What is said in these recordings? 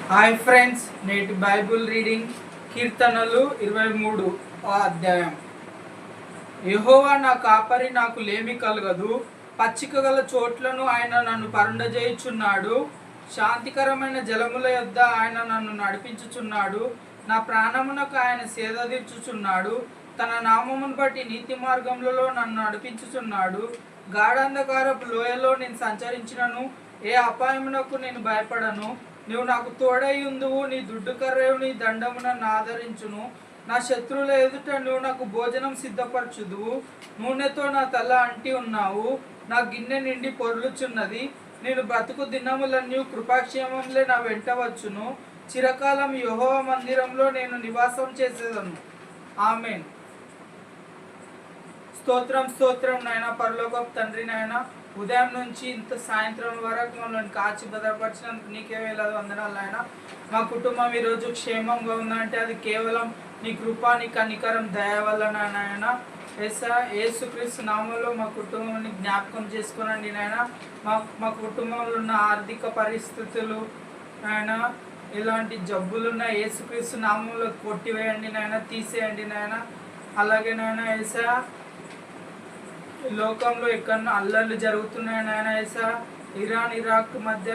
Hi friends, నేటి Bible reading కీర్తనలు 23 అధ్యాయం. యెహోవా నా కాపరి, నాకు లేమి కలగదు. పచ్చిక గల చోట్లను ఆయన నన్ను పరుండజేయుచున్నాడు. శాంతికరమైన జలముల యొద్ద ఆయన నన్ను నడిపించుచున్నాడు. నా ప్రాణమునకు ఆయన సేదదీర్చుచున్నాడు. తన నామమును బట్టి నీతి మార్గములలో నన్ను నడిపించుచున్నాడు. గాఢంధకారపు లోయలో నేను సంచరించినను ఏ అపాయమునకు నేను భయపడను. నువ్వు నాకు తోడై ఉందువు. నీ దుడ్డు కర్రయు నీ దండము నన్ను ఆదరించును. నా శత్రువుల ఎదుట నువ్వు నాకు భోజనం సిద్ధపరచుదువు. నూనెతో నా తల అంటి ఉన్నావు. నా గిన్నె నిండి పొర్లుచున్నది. నేను బ్రతుకు దినములన్నీ కృపాక్షేమములే నా వెంట వచ్చును. చిరకాలం యెహోవా మందిరంలో నేను నివాసం చేసేదను. ఆమేన్. స్తోత్రం స్తోత్రం నాయన, పరలోకపు తండ్రి నాయన, ఉదయం నుంచి ఇంత సాయంత్రం వరకు మమ్మల్ని కాచి భద్రపరిచినందుకు నీకే వేలాది వందనాలు నాయన. మా కుటుంబం ఈరోజు క్షేమంగా ఉందంటే అది కేవలం నీ కృప, నీ కనికరం, దయ వల్ల నాయన. యేసుక్రీస్తు నామంలో మా కుటుంబాన్ని జ్ఞాపకం చేసుకోనండి నాయన. మా కుటుంబంలో ఉన్న ఆర్థిక పరిస్థితులు నాయన, ఇలాంటి జబ్బులున్న యేసుక్రీస్తు నామంలో కొట్టివేయండి నాయన, తీసేయండి నాయన. అలాగే నాయన లోకంలో ఎక్కడన్నా అల్లర్లు జరుగుతున్నాయి నాయన. ఇరాన్ ఇరాక్ మధ్య,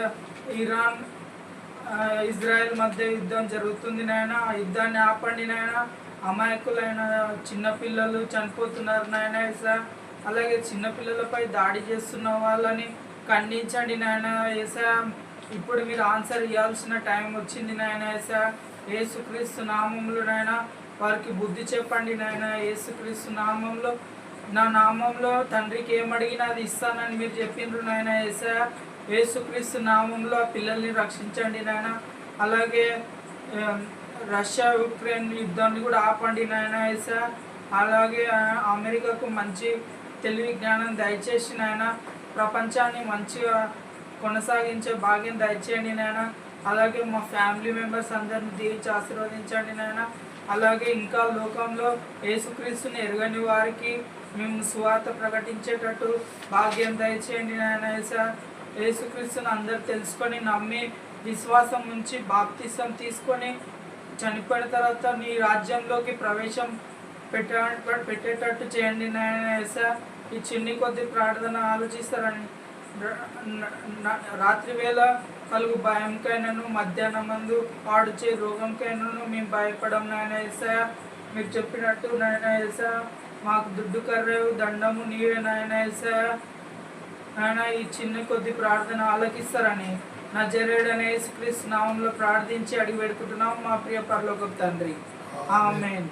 ఇరాన్ ఇజ్రాయెల్ మధ్య యుద్ధం జరుగుతుంది నాయన. ఆ యుద్ధాన్ని ఆపండి నాయన. అమాయకులైన చిన్నపిల్లలు చనిపోతున్నారు నాయన. అలాగే చిన్నపిల్లలపై దాడి చేస్తున్న వాళ్ళని ఖండించండి నాయన. ఇప్పుడు మీరు ఆన్సర్ ఇవ్వాల్సిన టైం వచ్చింది నాయన. యేసుక్రీస్తు నామంలో నాయన వారికి బుద్ధి చెప్పండి నాయన. యేసుక్రీస్తు నామంలో, నా నామంలో తండ్రికి ఏమడిగినా అది ఇస్తానని మీరు చెప్పిండ్రు నాయన. యేసుక్రీస్తు నామంలో ఆ పిల్లల్ని రక్షించండి నాయన. అలాగే రష్యా యుక్రెయిన్ యుద్ధాన్ని కూడా ఆపండి నాయన. అలాగే అమెరికాకు మంచి తెలివి జ్ఞానం దయచేసి నాయన, ప్రపంచాన్ని మంచిగా కొనసాగించే భాగ్యం దయచేయండి నాయన. అలాగే మా ఫ్యామిలీ మెంబర్స్ అందరిని దీవించి ఆశీర్వదించండి నాయన. అలాగే ఇంకా లోకంలో యేసుక్రీస్తుని ఎరగని వారికి మేము సువార్త ప్రకటించేటట్టు భాగ్యం దయచేయండి నాయన. యేసుక్రీస్తుని అందరు తెలుసుకొని నమ్మి విశ్వాసం ఉంచి బాప్తిసం తీసుకొని చనిపోయిన తర్వాత నీ రాజ్యంలోకి ప్రవేశం పెట్టేటట్టు చేయండి నాయన. ఈ చిన్ని కొద్ది ప్రార్థన ఆలోచిస్తారని రాత్రి వేళ కలుగు భయంకైనను, మధ్యాహ్నం మందు పాడుచే రోగంకైనను మేము భయపడం నాయన. మీరు చెప్పినట్టు నాయన మాకు దుడ్డు కర్రేవు దండము నీవే నాయన. నాయన ఈ చిన్న కొద్ది ప్రార్థన ఆలకిస్తారని నజరేయుడైన యేసుక్రీస్తు నామంలో ప్రార్థించి అడిగి పెడుకుంటున్నాం మా ప్రియ పరలోకపు తండ్రి. ఆమేన్.